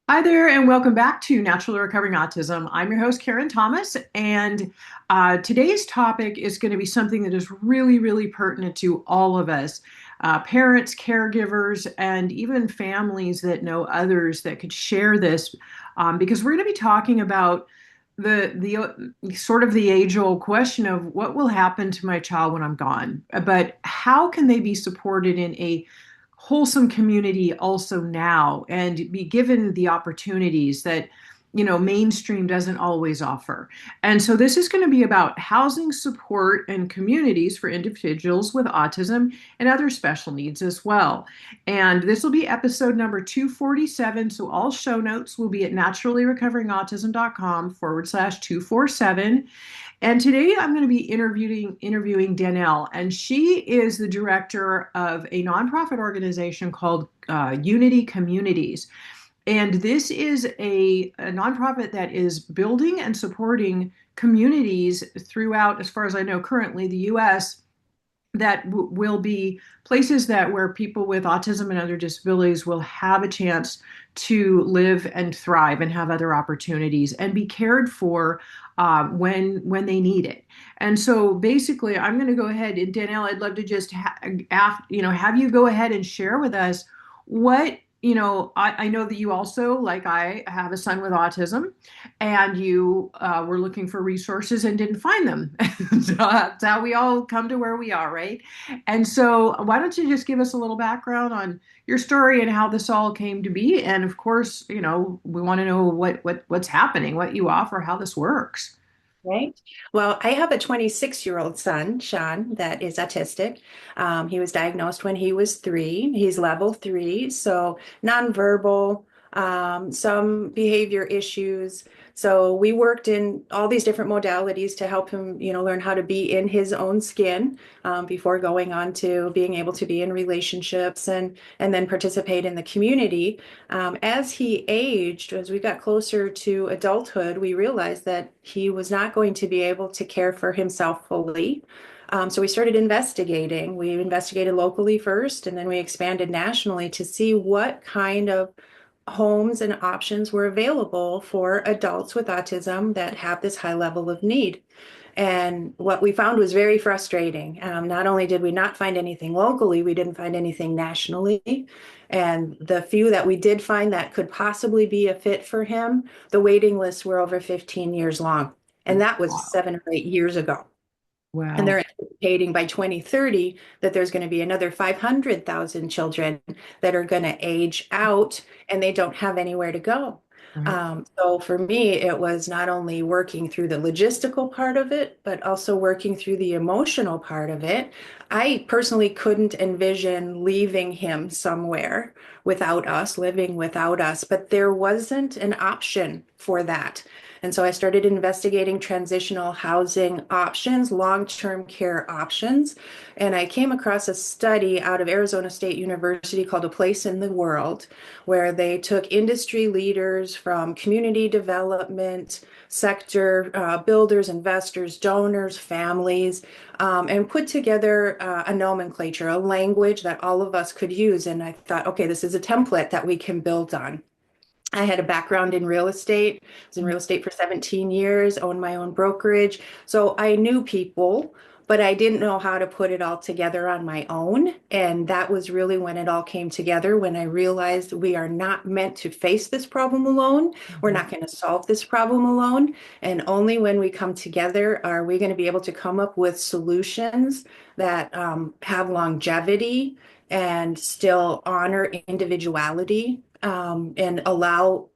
Hi there, and welcome back to Naturally Recovering Autism. I'm your host, Karen Thomas, and today's topic is going to be something that is really, really pertinent to all of us parents, caregivers, and even families that know others that could share this, because we're going to be talking about the sort of the age-old question of what will happen to my child when I'm gone, but how can they be supported in a wholesome community also now and be given the opportunities that mainstream doesn't always offer. And so this is going to be about housing support and communities for individuals with autism and other special needs as well. And this will be episode number 247. So all show notes will be at naturallyrecoveringautism.com/247. And today I'm going to be interviewing Danelle, and she is the director of a nonprofit organization called Unity Communities. And this is a nonprofit that is building and supporting communities throughout, as far as I know, currently the U.S. that will be places that where people with autism and other disabilities will have a chance to live and thrive and have other opportunities and be cared for when they need it. And so basically, I'm going to go ahead and Danelle, I'd love to just have you go ahead and share with us what I know that you also, like I, have a son with autism, and you were looking for resources and didn't find them. So that's how we all come to where we are, right? And so, why don't you just give us a little background on your story and how this all came to be? And of course, we want to know what's happening, what you offer, how this works. Right. Well, I have a 26-year-old son, Sean, that is autistic. He was diagnosed when he was 3. He's level 3, so nonverbal, some behavior issues. So we worked in all these different modalities to help him, learn how to be in his own skin before going on to being able to be in relationships and then participate in the community. As he aged, as we got closer to adulthood, we realized that he was not going to be able to care for himself fully. So we started investigating. We investigated locally first, and then we expanded nationally to see what kind of homes and options were available for adults with autism that have this high level of need. And what we found was very frustrating. Not only did we not find anything locally, we didn't find anything nationally. And the few that we did find that could possibly be a fit for him, the waiting lists were over 15 years long. And that was Wow. 7 or 8 years ago. And Wow. they're anticipating by 2030 that there's going to be another 500,000 children that are going to age out and they don't have anywhere to go. Right. So for me, it was not only working through the logistical part of it, but also working through the emotional part of it. I personally couldn't envision leaving him somewhere without us, living without us, but there wasn't an option for that. And so I started investigating transitional housing options, long-term care options. And I came across a study out of Arizona State University called A Place in the World, where they took industry leaders from community development sector, builders, investors, donors, families, and put together a nomenclature, a language that all of us could use. And I thought, okay, this is a template that we can build on. I had a background in real estate. I was in real estate for 17 years, owned my own brokerage. So I knew people, but I didn't know how to put it all together on my own. And that was really when it all came together, when I realized we are not meant to face this problem alone. We're Mhm. not going to solve this problem alone. And only when we come together are we going to be able to come up with solutions that have longevity and still honor individuality and allow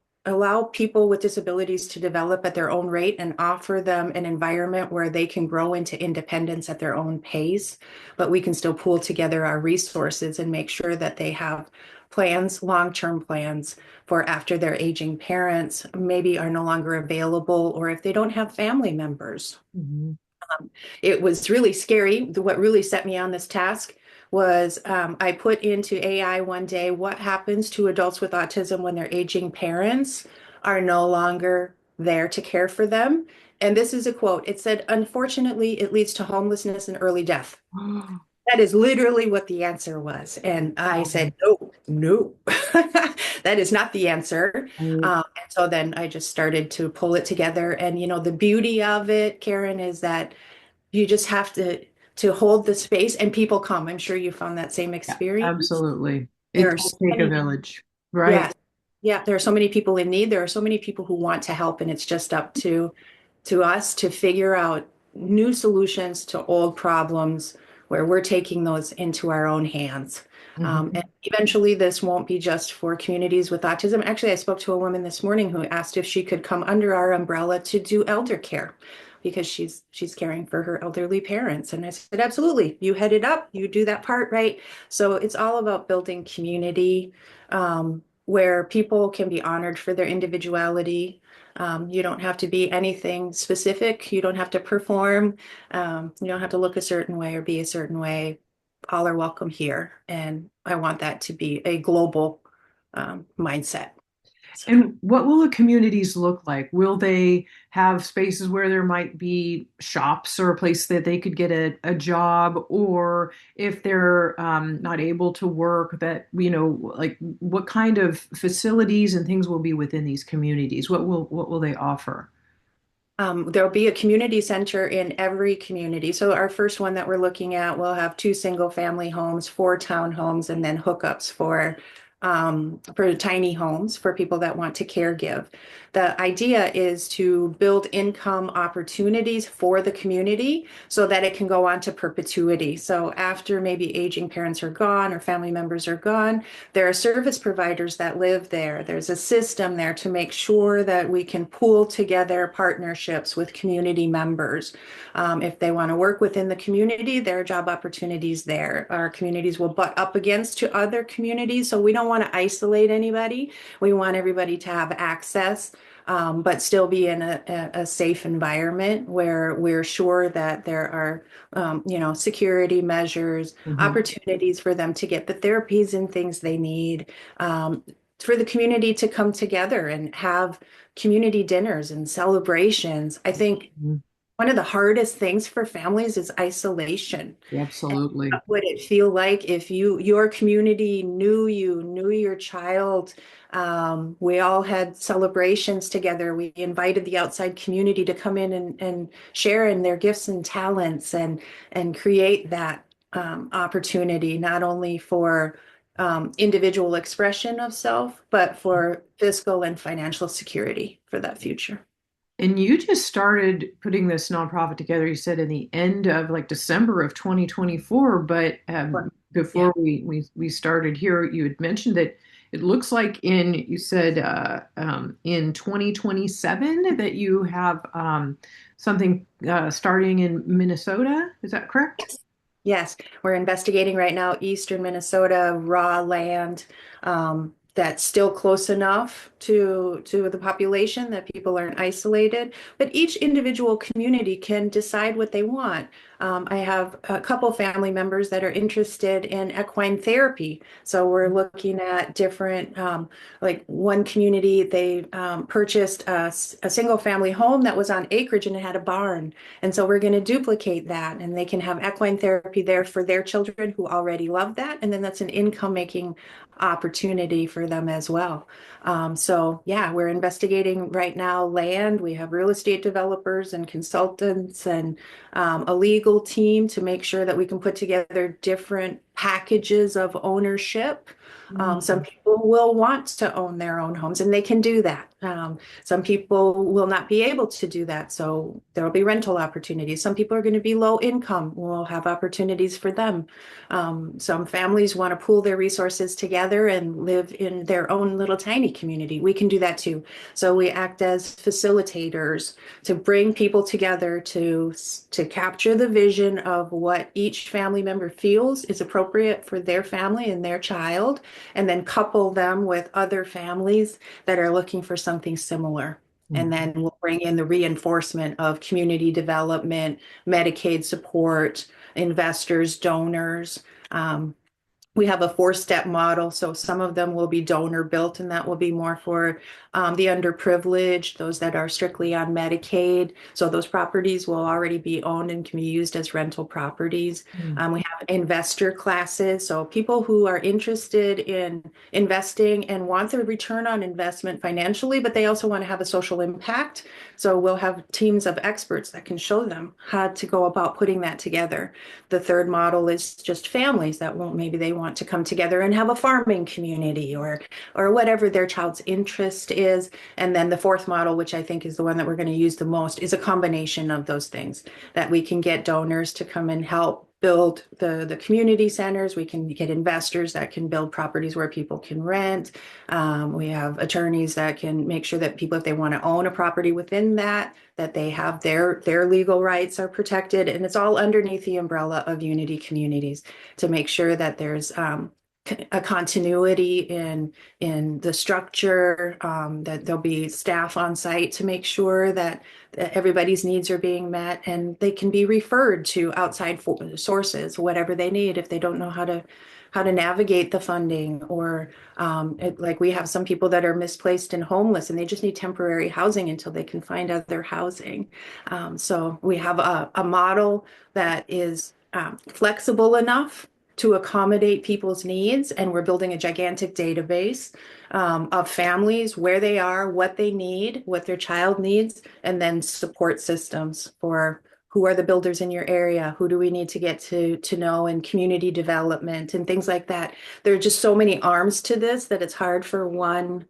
people with disabilities to develop at their own rate and offer them an environment where they can grow into independence at their own pace, but we can still pool together our resources and make sure that they have plans, long-term plans for after their aging parents maybe are no longer available or if they don't have family members. Mhm. It was really scary. What really set me on this task was I put into AI one day what happens to adults with autism when their aging parents are no longer there to care for them. And this is a quote. It said, unfortunately, it leads to homelessness and early death. That is literally what the answer was. And I Wow. said, no, no. That is not the answer. Right. And so then I just started to pull it together. And the beauty of it, Karen, is that you just have to hold the space and people come. I'm sure you found that same Yeah, experience. absolutely. There It are does so take a many. village, right? Yes. Yeah, there are so many people in need. There are so many people who want to help, and it's just up to us to figure out new solutions to old problems where we're taking those into our own hands. And Hmm. eventually, this won't be just for communities with autism. Actually, I spoke to a woman this morning who asked if she could come under our umbrella to do elder care because she's caring for her elderly parents. And I said, absolutely, you head it up, you do that part, right? So it's all about building community where people can be honored for their individuality. You don't have to be anything specific. You don't have to perform. You don't have to look a certain way or be a certain way. All are welcome here. And I want that to be a global mindset. So. And what will the communities look like? Will they have spaces where there might be shops or a place that they could get a job, or if they're not able to work, that, like what kind of facilities and things will be within these communities? What will they offer? There'll be a community center in every community. So our first one that we're looking at will have 2 single-family homes, 4 townhomes, and then hookups for tiny homes for people that want to care give. The idea is to build income opportunities for the community so that it can go on to perpetuity. So after maybe aging parents are gone or family members are gone, there are service providers that live there. There's a system there to make sure that we can pool together partnerships with community members. If they want to work within the community, there are job opportunities there. Our communities will butt up against to other communities, so we don't want to isolate anybody. We want everybody to have access. But still be in a safe environment where we're sure that there are, security measures, Mhm. opportunities for them to get the therapies and things they need, um, for the community to come together and have community dinners and celebrations. I think Mhm. one of the hardest things for families is isolation. And Absolutely. what would it feel like if your community knew you, knew your child? We all had celebrations together. We invited the outside community to come in and share in their gifts and talents and create that opportunity, not only for individual expression of self, but for fiscal and financial security for that future. And you just started putting this nonprofit together, you said in the end of like December of 2024, but Yeah. before we started here, you had mentioned that it looks like you said in 2027 that you have something starting in Minnesota. Is that correct? Yes, we're investigating right now Eastern Minnesota raw land that's still close enough to the population that people aren't isolated, but each individual community can decide what they want. I have a couple family members that are interested in equine therapy, so we're looking at different, like one community, they purchased a single family home that was on acreage and it had a barn. And so we're going to duplicate that, and they can have equine therapy there for their children who already love that. And then that's an income making opportunity for them as well. So, yeah, we're investigating right now land. We have real estate developers and consultants and a legal team to make sure that we can put together different packages of ownership. Some Mm. people will want to own their own homes, and they can do that. Some people will not be able to do that, so there will be rental opportunities. Some people are going to be low income. We'll have opportunities for them. Some families want to pool their resources together and live in their own little tiny community. We can do that too. So we act as facilitators to bring people together to capture the vision of what each family member feels is appropriate for their family and their child, and then couple them with other families that are looking for something similar. And then we'll bring in the reinforcement of community development, Medicaid support, investors, donors. Um, We have a four-step model, so some of them will be donor built, and that will be more for the underprivileged, those that are strictly on Medicaid. So those properties will already be owned and can be used as rental properties. Mm. We have investor classes, so people who are interested in investing and want the return on investment financially, but they also want to have a social impact. So we'll have teams of experts that can show them how to go about putting that together. The third model is just families that won't, maybe they want to come together and have a farming community or whatever their child's interest is. And then the fourth model, which I think is the one that we're going to use the most, is a combination of those things that we can get donors to come and help build the community centers. We can get investors that can build properties where people can rent. We have attorneys that can make sure that people, if they want to own a property within that, that they have their legal rights are protected. And it's all underneath the umbrella of Unity Communities to make sure that there's a continuity in the structure, that there'll be staff on site to make sure that everybody's needs are being met, and they can be referred to outside sources, whatever they need, if they don't know how to navigate the funding, or like we have some people that are misplaced and homeless and they just need temporary housing until they can find other housing. So we have a model that is flexible enough to accommodate people's needs, and we're building a gigantic database of families, where they are, what they need, what their child needs, and then support systems for who are the builders in your area, who do we need to get to know, and community development and things like that. There are just so many arms to this that it's hard for one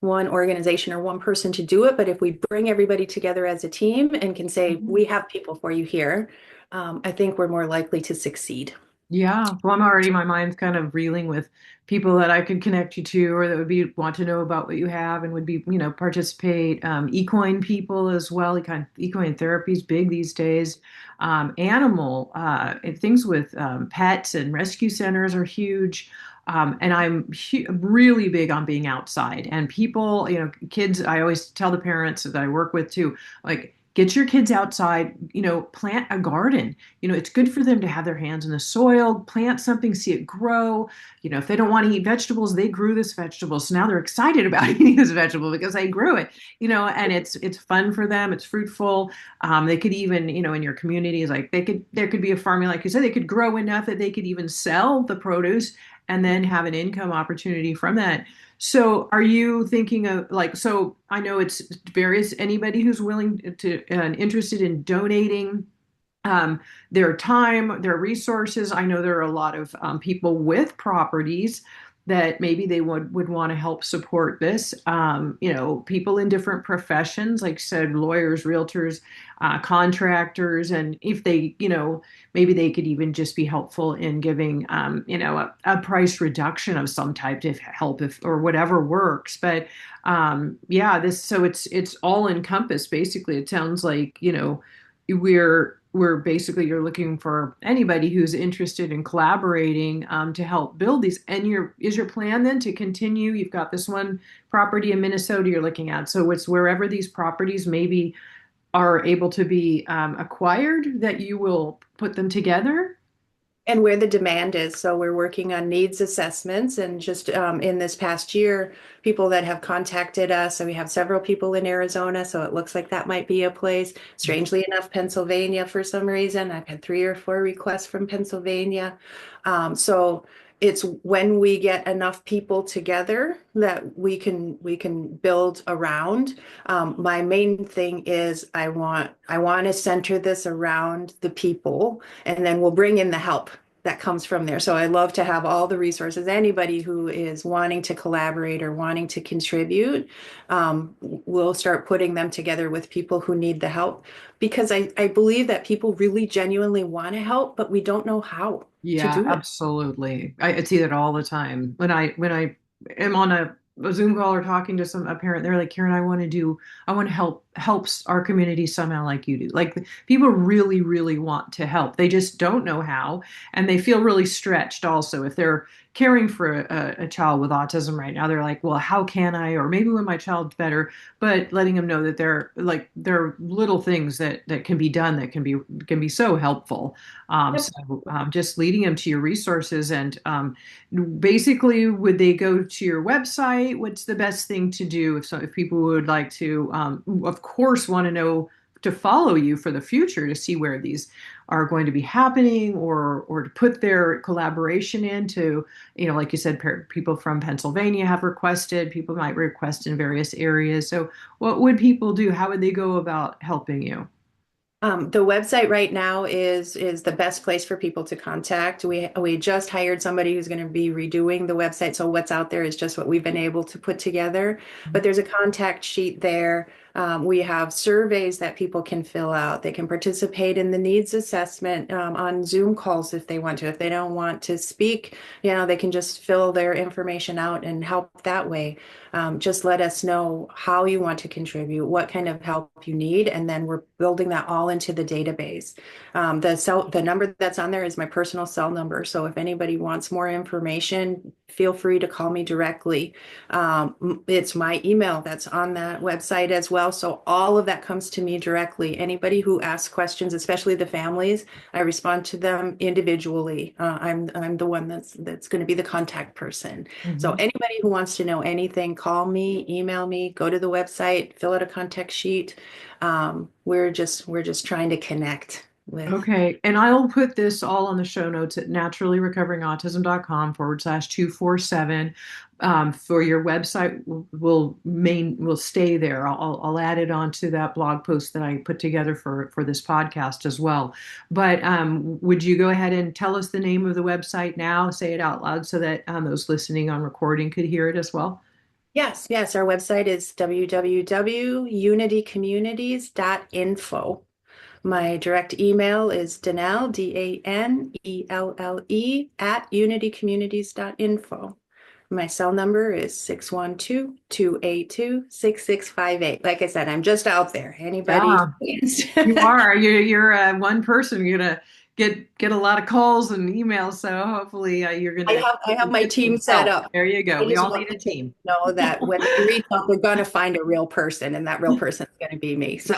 organization or one person to do it. But if we bring everybody together as a team and can say, Mhm. we have people for you here, I think we're more likely to succeed. Yeah, well, I'm already, my mind's kind of reeling with people that I could connect you to, or that would be want to know about what you have and would be, participate. Equine people as well. Equine therapy is big these days. Animal and things with pets and rescue centers are huge. And I'm really big on being outside, and people, kids. I always tell the parents that I work with too, like, get your kids outside, plant a garden. It's good for them to have their hands in the soil, plant something, see it grow. If they don't want to eat vegetables, they grew this vegetable. So now they're excited about eating this vegetable because they grew it, and it's fun for them. It's fruitful. They could even, in your communities, like there could be a farming, like you said, they could grow enough that they could even sell the produce and then have an income opportunity from that. So are you thinking of, like, so I know it's various, anybody who's willing to and interested in donating um, their time, their resources. I know there are a lot of people with properties that maybe they would want to help support this. People in different professions, like I said, lawyers, realtors, contractors, and if they, maybe they could even just be helpful in giving, a price reduction of some type to help, if or whatever works. But yeah, this, so it's all encompassed. Basically, it sounds like, we're basically, you're looking for anybody who's interested in collaborating to help build these. And is your plan then to continue? You've got this one property in Minnesota you're looking at, so it's wherever these properties maybe are able to be acquired, that you will put them together. And where the demand is. So we're working on needs assessments, and just in this past year, people that have contacted us. So we have several people in Arizona, so it looks like that might be a place. Strangely enough, Pennsylvania, for some reason, I've had 3 or 4 requests from Pennsylvania. So it's when we get enough people together that we can build around. My main thing is I want to center this around the people, and then we'll bring in the help that comes from there. So I love to have all the resources. Anybody who is wanting to collaborate or wanting to contribute, we'll start putting them together with people who need the help, because I believe that people really genuinely want to help, but we don't know how to Yeah, do it. absolutely. I see that all the time. When I am on a Zoom call or talking to a parent, they're like, Karen, I want to helps our community somehow like you do. Like, people really, really want to help. They just don't know how, and they feel really stretched also if their caring for a child with autism right now. They're like, well, how can I? Or maybe when my child's better, but letting them know that there are little things that can be done that can be so helpful. Yep. Just leading them to your resources and basically, would they go to your website? What's the best thing to do if people would like to, of course, want to know to follow you for the future to see where these are going to be happening or to put their collaboration into, like you said, people from Pennsylvania have requested, people might request in various areas. So what would people do? How would they go about helping you? The website right now is the best place for people to contact. We just hired somebody who's going to be redoing the website, so what's out there is just what we've been able to put together. But there's a contact sheet there. We have surveys that people can fill out. They can participate in the needs assessment on Zoom calls if they want to. If they don't want to speak, they can just fill their information out and help that way. Just let us know how you want to contribute, what kind of help you need, and then we're building that all into the database. The number that's on there is my personal cell number. So if anybody wants more information, feel free to call me directly. It's my email that's on that website as well. So all of that comes to me directly. Anybody who asks questions, especially the families, I respond to them individually. I'm the one that's going to be the contact person. So Mhm. anybody who wants to know anything, call me, email me, go to the website, fill out a contact sheet. We're just trying to connect with. Okay, and I'll put this all on the show notes at naturallyrecoveringautism.com/247. For your website will stay there. I'll add it onto that blog post that I put together for this podcast as well. But would you go ahead and tell us the name of the website now? Say it out loud so that those listening on recording could hear it as well. Yes, yes, our website is www.unitycommunities.info. My direct email is Danelle, Danelle, @unitycommunities.info. My cell number is 612-282-6658. Like I said, I'm just out there. Anybody? Yeah, you are. You're one person. You're gonna get a lot of calls and emails. So hopefully you're gonna I have my get team some set help. up. There you go. I We just all want need a people to team. know that when they reach out, they're going to find a real person, and that real person is going to be me. So,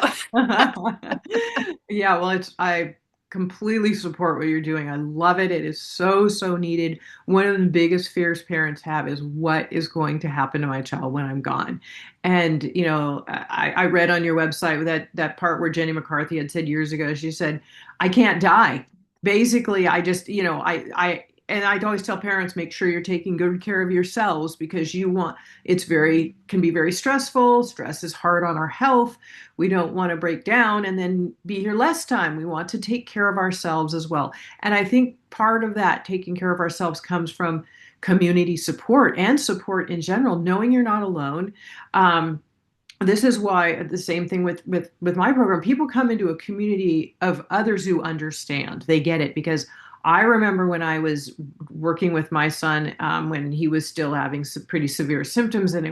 Yeah, well, I completely support what you're doing. I love it. It is so needed. One of the biggest fears parents have is what is going to happen to my child when I'm gone. And, I read on your website that part where Jenny McCarthy had said years ago, she said, I can't die. Basically, I just, and I'd always tell parents, make sure you're taking good care of yourselves because can be very stressful. Stress is hard on our health. We don't want to break down and then be here less time. We want to take care of ourselves as well. And I think part of that taking care of ourselves comes from community support and support in general, knowing you're not alone. This is why the same thing with my program, people come into a community of others who understand. They get it because I remember when I was working with my son, when he was still having some pretty severe symptoms, and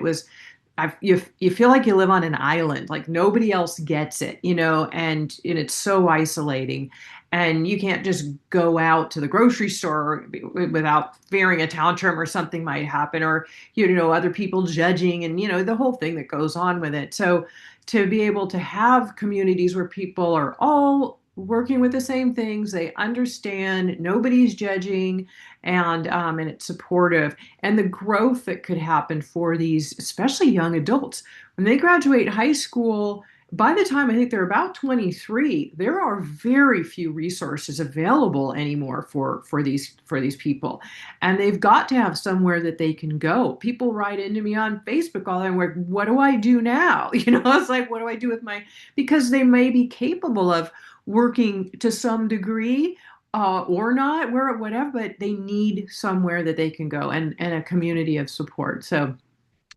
you feel like you live on an island, like nobody else gets it, and it's so isolating. And you can't just go out to the grocery store without fearing a tantrum or something might happen, or other people judging, and the whole thing that goes on with it. So to be able to have communities where people are all working with the same things, they understand, nobody's judging, and it's supportive, and the growth that could happen for these, especially young adults, when they graduate high school. By the time I think they're about 23, there are very few resources available anymore for these people, and they've got to have somewhere that they can go. People write into me on Facebook all the time, like, "What do I do now?" It's like, "What do I do with my?" Because they may be capable of working to some degree, or not, where whatever, but they need somewhere that they can go and a community of support. So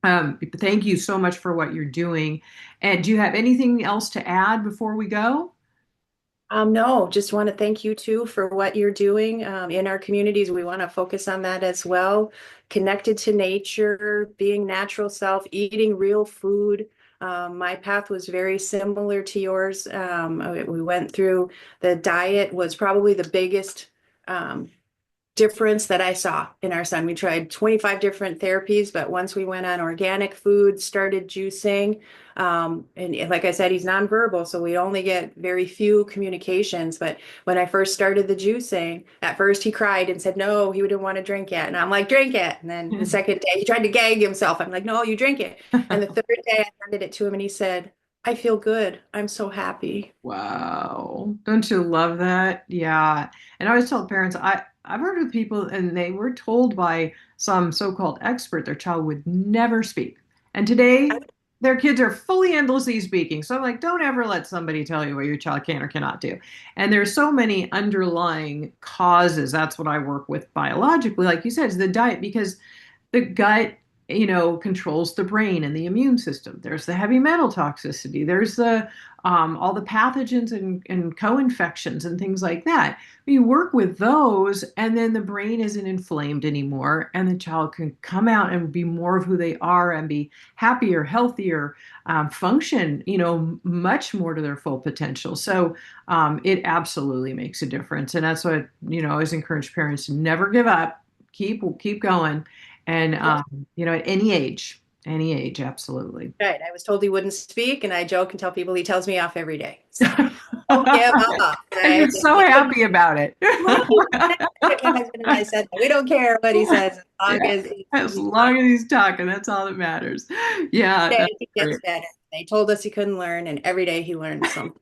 thank you so much for what you're doing. And do you have anything else to add before we go? no, just want to thank you too for what you're doing in our communities. We want to focus on that as well. Connected to nature, being natural self, eating real food. My path was very similar to yours. We went through the diet was probably the biggest um, difference that I saw in our son. We tried 25 different therapies, but once we went on organic food, started juicing, and like I said, he's nonverbal, so we only get very few communications. But when I first started the juicing, at first he cried and said no, he didn't want to drink it. And I'm like, drink it. And then the second day, he tried to gag himself. I'm like, no, you drink it. And the third day, I handed it to him, and he said, I feel good. I'm so happy. Wow. Don't you love that? Yeah. And I always tell parents, I've heard of people and they were told by some so-called expert their child would never speak. And today their kids are fully endlessly speaking. So I'm like, don't ever let somebody tell you what your child can or cannot do. And there's so many underlying causes. That's what I work with biologically, like you said, is the diet because the gut, controls the brain and the immune system. There's the heavy metal toxicity. There's the all the pathogens and co-infections and things like that. You work with those, and then the brain isn't inflamed anymore, and the child can come out and be more of who they are and be happier, healthier, function, much more to their full potential. So it absolutely makes a difference, and that's what I always encourage parents to never give up. Keep going and Yes. at any age, absolutely. Right. I was told he wouldn't speak, and I joke and tell people he tells me off every day. So don't give up. And you're Right? so happy about it. Right. My husband and I said we don't care what he says as long Yeah, as as he's long as talking. he's talking, that's all that matters. Yeah, that's He great. gets better. They told us he couldn't learn, and every day he learns something.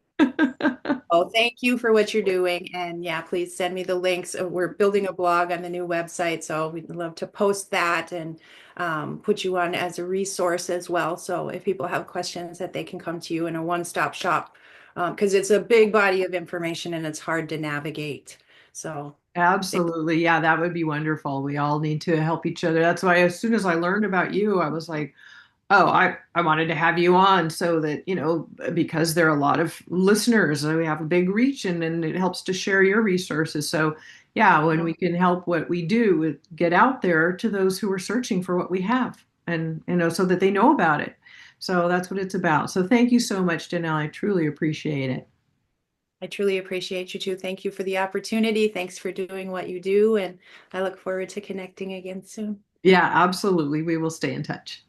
Oh, thank you for what you're doing. And yeah, please send me the links. We're building a blog on the new website, so we'd love to post that and put you on as a resource as well. So if people have questions, that they can come to you in a one-stop shop, because it's a big body of information and it's hard to navigate. So thank Absolutely. Yeah, that would be wonderful. We all need to help each other. That's why as soon as I learned about you, I was like, oh, I wanted to have you on so that, because there are a lot of listeners, and we have a big reach and it helps to share your resources. So, yeah, when you. we can help what we do with get out there to those who are searching for what we have and, so that they know about it. So that's what it's about. So thank you so much, Danelle. I truly appreciate it. I truly appreciate you too. Thank you for the opportunity. Thanks for doing what you do, and I look forward to connecting again soon. Yeah, absolutely. We will stay in touch.